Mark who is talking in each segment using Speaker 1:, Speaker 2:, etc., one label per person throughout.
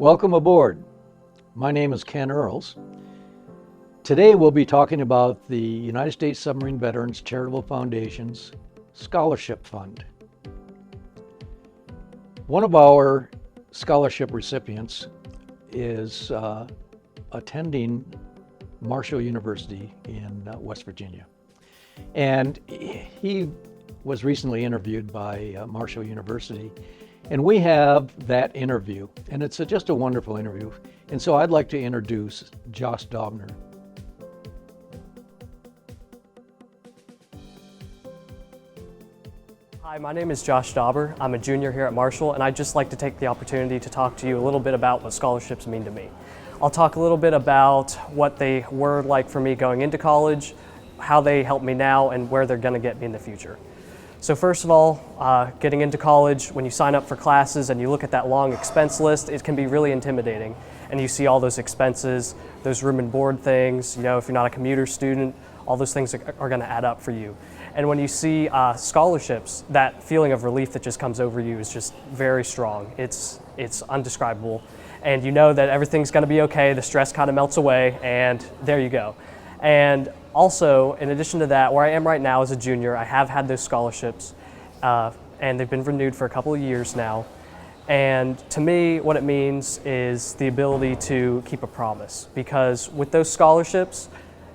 Speaker 1: Welcome aboard. My name is Ken Earls. Today we'll be talking about the United States Submarine Veterans Charitable Foundation's Scholarship Fund. One of our scholarship recipients is attending Marshall University in West Virginia. And he was recently interviewed by Marshall University. And we have that interview, and it's just a wonderful interview. And so I'd like to introduce Josh Daubner.
Speaker 2: Hi, my name is Josh Dauber. I'm a junior here at Marshall, and I'd just like to take the opportunity to talk to you a little bit about what scholarships mean to me. I'll talk a little bit about what they were like for me going into college, how they help me now, and where they're going to get me in the future. So first of all, getting into college, when you sign up for classes and you look at that long expense list, it can be really intimidating. And you see all those expenses, those room and board things, if you're not a commuter student, all those things are going to add up for you. And when you see scholarships, that feeling of relief that just comes over you is just very strong. It's undescribable. And you know that everything's going to be okay, the stress kind of melts away, and there you go. And also, in addition to that, where I am right now as a junior, I have had those scholarships, and they've been renewed for a couple of years now. And to me, what it means is the ability to keep a promise, because with those scholarships,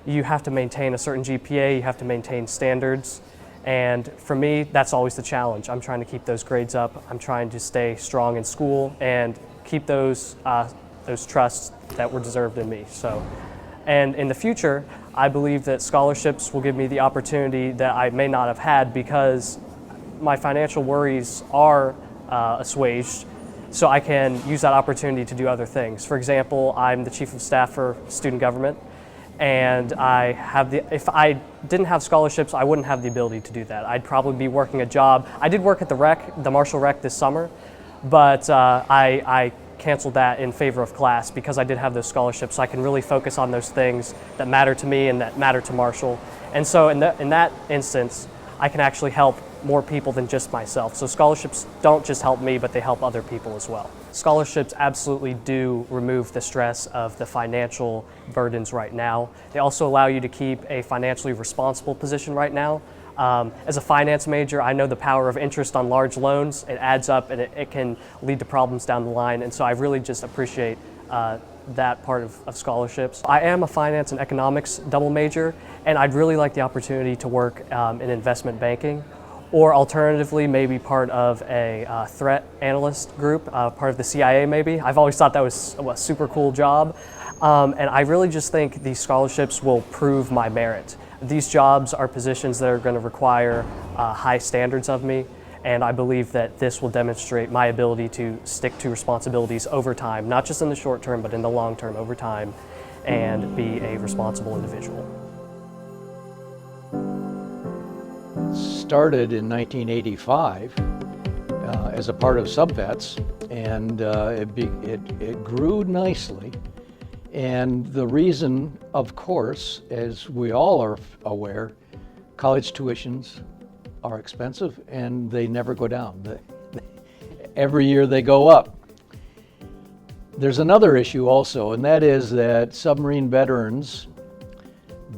Speaker 2: you have to maintain a certain GPA, you have to maintain standards, and for me, that's always the challenge. I'm trying to keep those grades up, I'm trying to stay strong in school, and keep those trusts that were deserved in me. And in the future, I believe that scholarships will give me the opportunity that I may not have had because my financial worries are assuaged, so I can use that opportunity to do other things. For example, I'm the Chief of Staff for Student Government, and if I didn't have scholarships, I wouldn't have the ability to do that. I'd probably be working a job. I did work at the Marshall Rec this summer, but I canceled that in favor of class because I did have those scholarships, so I can really focus on those things that matter to me and that matter to Marshall. And so in that instance, I can actually help more people than just myself. So scholarships don't just help me, but they help other people as well. Scholarships absolutely do remove the stress of the financial burdens right now. They also allow you to keep a financially responsible position right now. As a finance major, I know the power of interest on large loans. It adds up and it can lead to problems down the line, and so I really just appreciate that part of scholarships. I am a finance and economics double major, and I'd really like the opportunity to work in investment banking, or alternatively maybe part of a threat analyst group, part of the CIA maybe. I've always thought that was a super cool job, and I really just think these scholarships will prove my merit. These jobs are positions that are going to require high standards of me, and I believe that this will demonstrate my ability to stick to responsibilities over time, not just in the short term, but in the long term over time, and be a responsible individual.
Speaker 1: Started in 1985 as a part of SubVets, and it grew nicely. And the reason, of course, as we all are aware, college tuitions are expensive and they never go down. Every year they go up. There's another issue also, and that is that submarine veterans,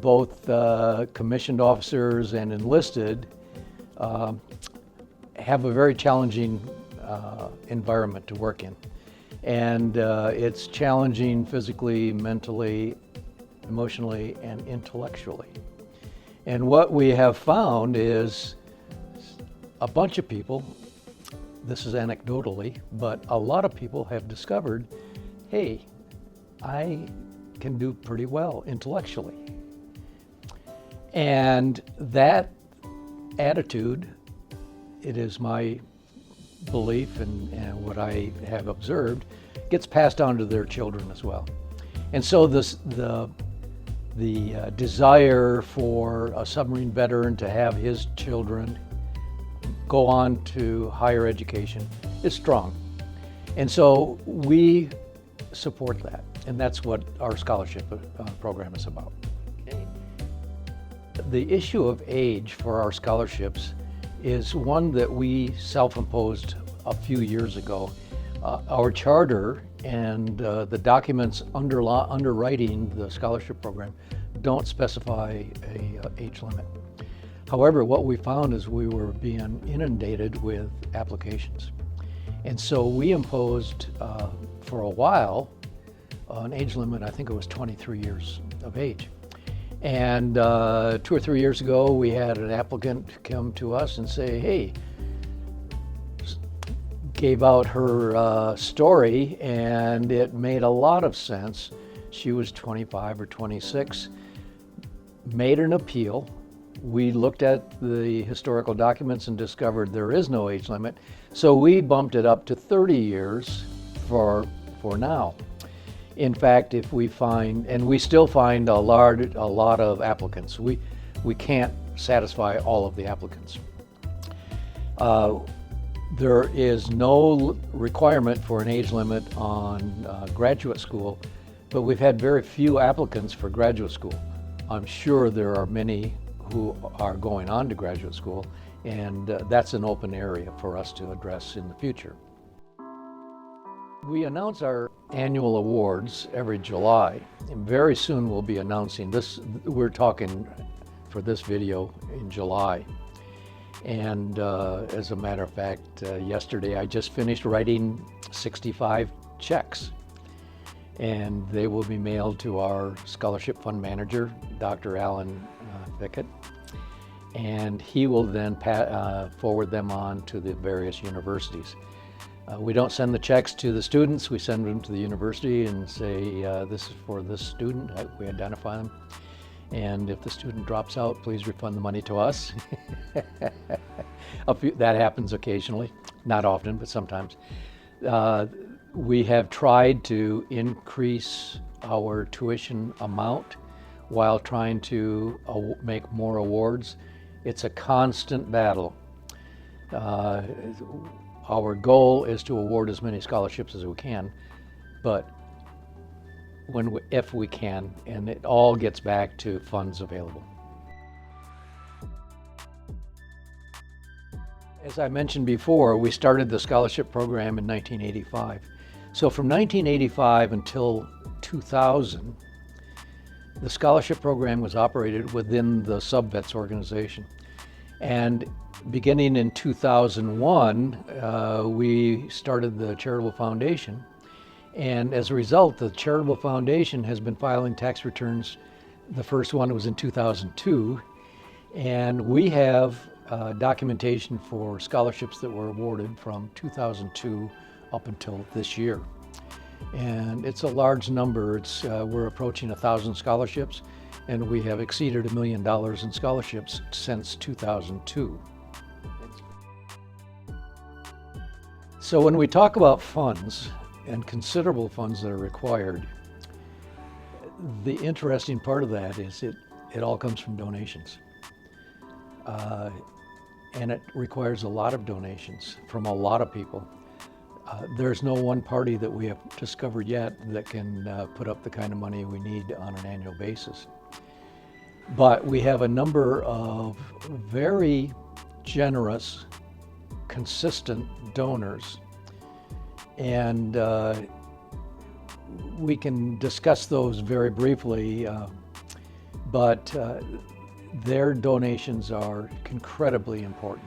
Speaker 1: both commissioned officers and enlisted, have a very challenging environment to work in. And it's challenging physically, mentally, emotionally, and intellectually. And what we have found is a bunch of people, this is anecdotally, but a lot of people have discovered, hey, I can do pretty well intellectually. And that attitude, it is my belief and what I have observed, gets passed on to their children as well. And so the desire for a submarine veteran to have his children go on to higher education is strong. And so we support that, and that's what our scholarship program is about. The issue of age for our scholarships is one that we self-imposed a few years ago. Our charter and the documents underwriting the scholarship program don't specify a age limit. However, what we found is we were being inundated with applications. And so we imposed, for a while, an age limit. I think it was 23 years of age. And 2 or 3 years ago, we had an applicant come to us and say, hey, gave out her story, and it made a lot of sense. She was 25 or 26, made an appeal. We looked at the historical documents and discovered there is no age limit. So we bumped it up to 30 years for now. In fact, if we find, and we still find a lot of applicants. We can't satisfy all of the applicants. There is no requirement for an age limit on graduate school, but we've had very few applicants for graduate school. I'm sure there are many who are going on to graduate school, and that's an open area for us to address in the future. We announce our annual awards every July, and very soon we'll be announcing this. We're talking for this video in July. And as a matter of fact, yesterday I just finished writing 65 checks, and they will be mailed to our scholarship fund manager, Dr. Alan Fickett, and he will then forward them on to the various universities. We don't send the checks to the students, we send them to the university and say, this is for this student. We identify them. And if the student drops out, please refund the money to us. That happens occasionally, not often, but sometimes. We have tried to increase our tuition amount while trying to make more awards. It's a constant battle. Our goal is to award as many scholarships as we can, but if we can, and it all gets back to funds available. As I mentioned before, we started the scholarship program in 1985. So from 1985 until 2000, the scholarship program was operated within the SubVets organization. And beginning in 2001, we started the Charitable Foundation. And as a result, the Charitable Foundation has been filing tax returns. The first one was in 2002. And we have documentation for scholarships that were awarded from 2002 up until this year. And it's a large number. We're approaching 1,000 scholarships, and we have exceeded $1 million in scholarships since 2002. So when we talk about funds, and considerable funds that are required, the interesting part of that is it all comes from donations. And it requires a lot of donations from a lot of people. There's no one party that we have discovered yet that can put up the kind of money we need on an annual basis. But we have a number of very generous, consistent donors, and we can discuss those very briefly, but their donations are incredibly important,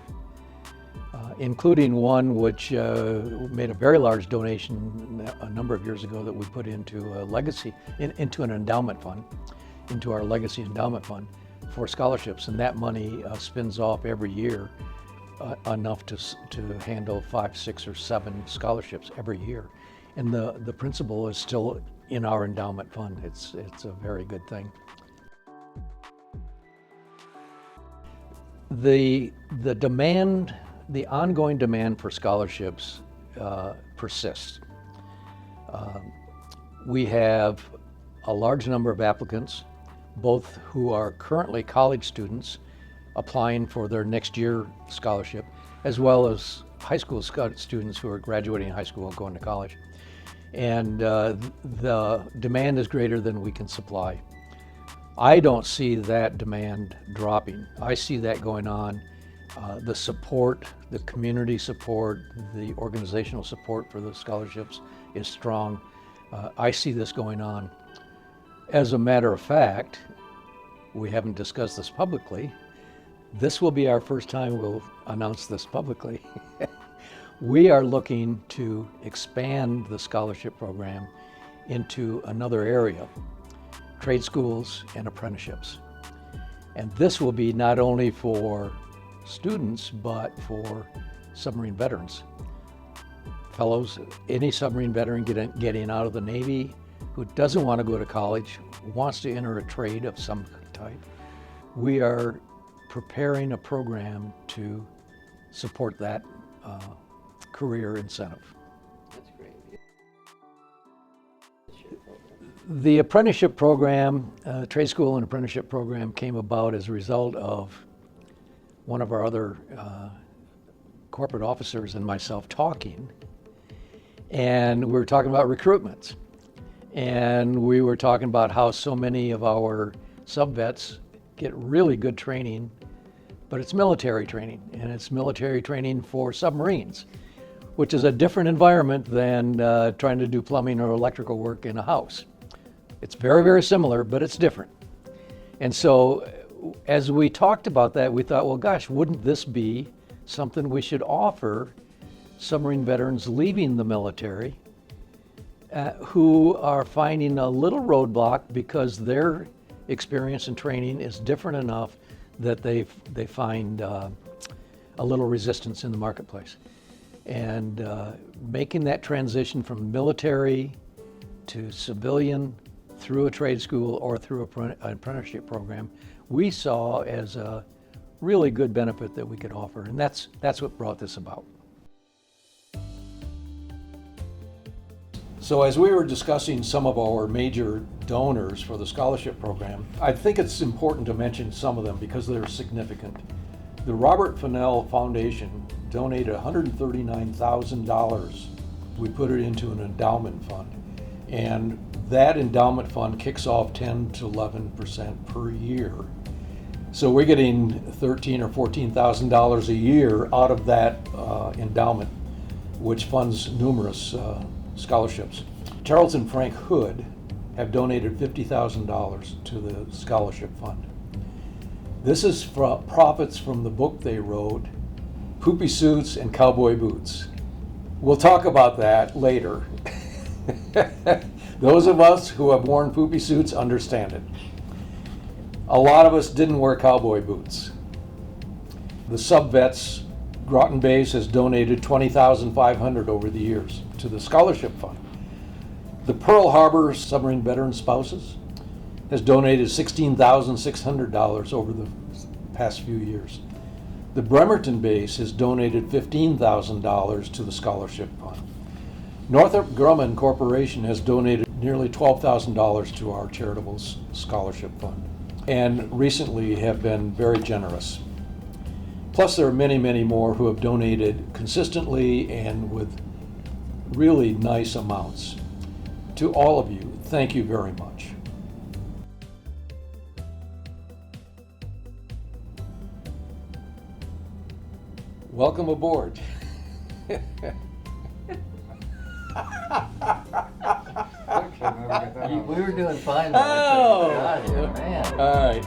Speaker 1: including one which made a very large donation a number of years ago that we put into a legacy, into an endowment fund, into our legacy endowment fund for scholarships, and that money spins off every year enough to handle 5, 6, or 7 scholarships every year. And the principal is still in our endowment fund. It's a very good thing. The demand, the ongoing demand for scholarships persists. We have a large number of applicants, both who are currently college students applying for their next year scholarship, as well as high school students who are graduating high school and going to college. And the demand is greater than we can supply. I don't see that demand dropping. I see that going on The support, the community support, the organizational support for the scholarships is strong. I see this going on. As a matter of fact, we haven't discussed this publicly. This will be our first time we'll announce this publicly. We are looking to expand the scholarship program into another area, trade schools and apprenticeships. And this will be not only for students, but for submarine veterans. Fellows, any submarine veteran getting out of the Navy who doesn't want to go to college, wants to enter a trade of some type, we are preparing a program to support that career incentive.
Speaker 3: That's great.
Speaker 1: The apprenticeship program, trade school and apprenticeship program, came about as a result of one of our other corporate officers and myself talking, and we were talking about recruitment, and we were talking about how so many of our sub-vets get really good training, but it's military training, and it's military training for submarines, which is a different environment than trying to do plumbing or electrical work in a house. It's very, very similar, but it's different. And so as we talked about that, we thought, well, gosh, wouldn't this be something we should offer submarine veterans leaving the military who are finding a little roadblock because their experience and training is different enough that they find a little resistance in the marketplace. And making that transition from military to civilian through a trade school or through an apprenticeship program, we saw as a really good benefit that we could offer, and that's what brought this about. So as we were discussing some of our major donors for the scholarship program, I think it's important to mention some of them because they're significant. The Robert Fennell Foundation donated $139,000. We put it into an endowment fund, and that endowment fund kicks off 10 to 11% per year. So we're getting $13,000 or $14,000 a year out of that endowment, which funds numerous scholarships. Charles and Frank Hood have donated $50,000 to the scholarship fund. This is profits from the book they wrote, Poopy Suits and Cowboy Boots. We'll talk about that later. Those of us who have worn poopy suits understand it. A lot of us didn't wear cowboy boots. The sub-vets, Groton Base has donated $20,500 over the years to the scholarship fund. The Pearl Harbor Submarine Veterans Spouses has donated $16,600 over the past few years. The Bremerton Base has donated $15,000 to the scholarship fund. Northrop Grumman Corporation has donated nearly $12,000 to our charitable scholarship fund, and recently have been very generous. Plus there are many, many more who have donated consistently and with really nice amounts. To all of you, thank you very much. Welcome aboard.
Speaker 3: We were doing fine.
Speaker 1: Oh.
Speaker 3: God, man.
Speaker 1: All right.